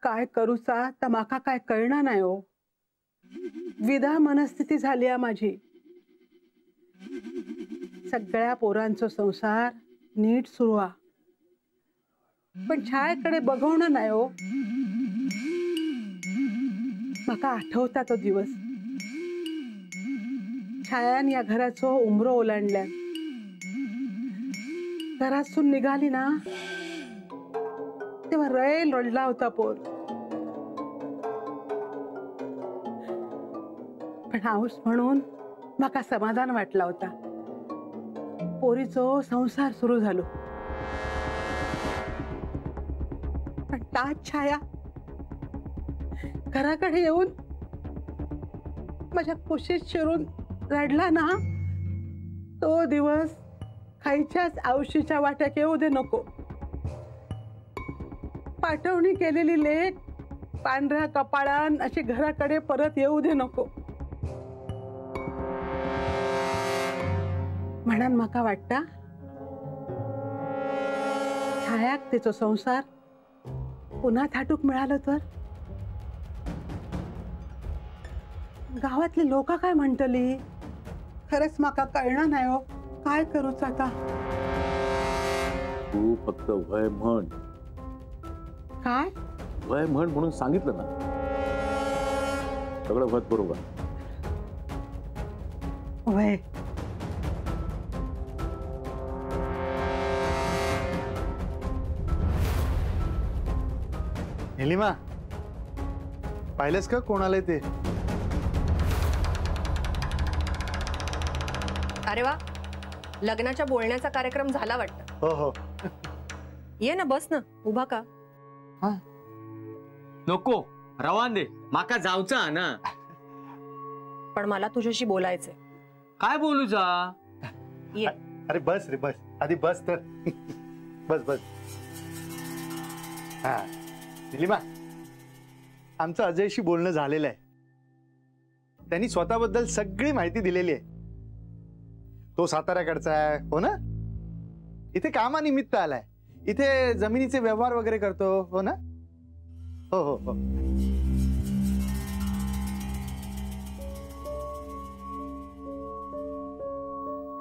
काय करूचा तर माका काय कळना नाही हो. विधा मनस्थिती झाली आहे माझी. सगळ्या पोरांचो संसार नीट सुरू आहे, पण छायाकडे बघवणं नाही हो. माका आठवता तो दिवस. छायान या घराचो उमरो ओलांडल्या. घरातून निघाली ना तेव्हा रैल रडला होता पोर. पण हाऊस म्हणून माका समाधान वाटला होता. पोरीचो संसार सुरू झालो. पण ताच छाया घराकडे येऊन माझ्या कुशीत शिरून रडला ना, तो दिवस खायच्याच आयुष्याच्या वाट्यात येऊ दे नको. पाठवणी केलेली लेक पांढऱ्या कपाळान अशी घराकडे परत येऊ दे नको. म्हणून माका वाटता छायाक तिचो संसार पुन्हा थाटूक मिळालं तर. गावातली लोक काय म्हणतली खरंच माका कळणार नाही हो. काय करूच आता. तू फक्त वय म्हण. काय वय म्हण म्हणून सांगितलं ना, सगळं होत बरोबर. वय निलिमा, पाहिलंस का कोण आलंय ते? अरे वा, लग्नाच्या बोलण्याचा कार्यक्रम झाला वाटतं. हो हो, ये ना, बस ना, उभा का. नको, रवान दे, माका जाऊचा ना. पण मला तुझ्याशी बोलायचंय. काय बोलू जा? ये. अरे बस रे बस, आधी बस तर. बस बस. हा निलिमा, आमचं अजयशी बोलणं झालेलं आहे. त्यांनी स्वतःबद्दल सगळी माहिती दिलेली आहे. तो साताऱ्याकडचा आहे, हो ना? इथे कामानिमित्त आलाय. इथे जमिनीचे व्यवहार वगैरे करतो, हो ना? हो हो हो.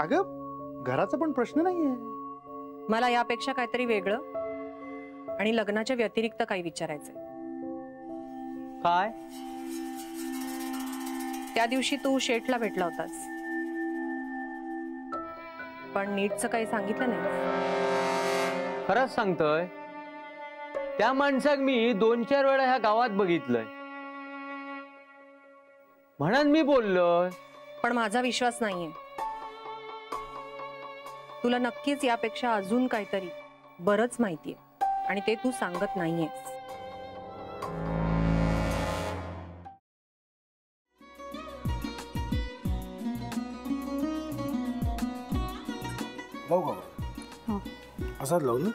अगं, घराचा पण प्रश्न नाहीये. मला यापेक्षा काहीतरी वेगळं आणि लग्नाच्या व्यतिरिक्त काही विचारायचंय. काय? त्या दिवशी तू शेठला भेटला होतास, पण नीटचं काही सांगितलं नाही. खरंच सांगतोय, त्या माणसाक मी 2-4 वेळा ह्या गावात बघितलंय म्हणून मी बोललोय. पण माझा विश्वास नाहीये. तुला नक्कीच यापेक्षा अजून काहीतरी बरंच माहितीये आणि ते तू सांगत नाहीयेस. लावू का? असाच लावू ना.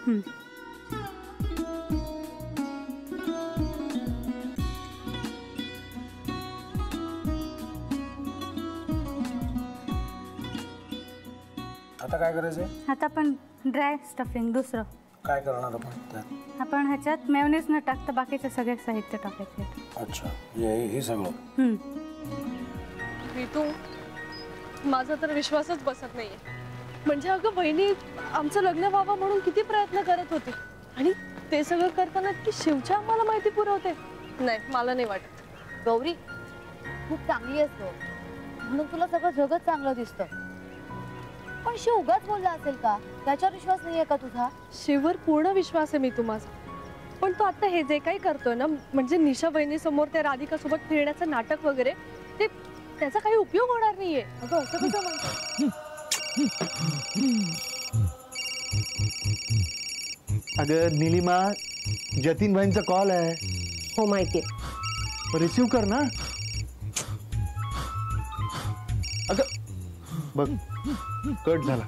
आता काय करायचंय? आता आपण ड्राय स्टफिंग दुसरं काय करणार आपण त्यात? आपण ह्याच्यात मेयोनीज न टाकता बाकीचे सगळे साहित्य टाकायचे. अच्छा, हे सगळं. ऋतू, माझा तर विश्वासच बसत नाहीये. म्हणजे अगं बहिणी आमचं लग्न व्हावं म्हणून किती प्रयत्न करत होती आणि ते सगळं करताना की शिवच्या आम्हाला माहिती पुरवते. नाही, मला नाही वाटत. गौरी खूप चांगली आहेस म्हणून तुला सगळं जगत चांगलं दिसतं. पण शिव उगाच बोलला असेल का? त्याच्यावर विश्वास नाहीये का तुझा? शिववर पूर्ण विश्वास आहे मी तुम्हाला. पण तो आता हे जे काही करतोय ना, म्हणजे निशा बहिणी समोर त्या राधिका सोबत फिरण्याचं नाटक वगैरे, ते त्याचा काही उपयोग होणार नाहीये. अगं असं कसं म्हणतो? अगं निलिमा, जतीन भाईंचा कॉल आहे. हो माहितीये. रिसीव कर ना. अगं बघ, कट झाला.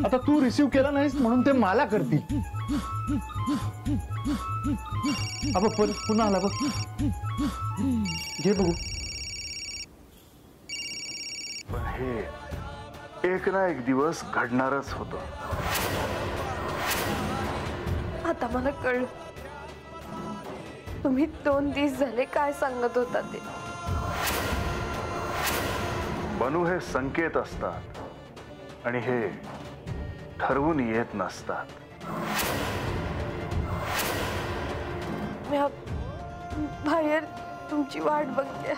आता तू रिसीव केला नाहीस म्हणून ते मला करतील. पुन्हा आला बघ. घे बघू. हे एक ना एक दिवस घडणारच होतं. आता मला कळलं तुम्ही 2 दिवस झाले काय सांगत होता ते. बनू हे संकेत असतात आणि हे ठरवून येत नसतात. मी बाहेर तुमची वाट बघते.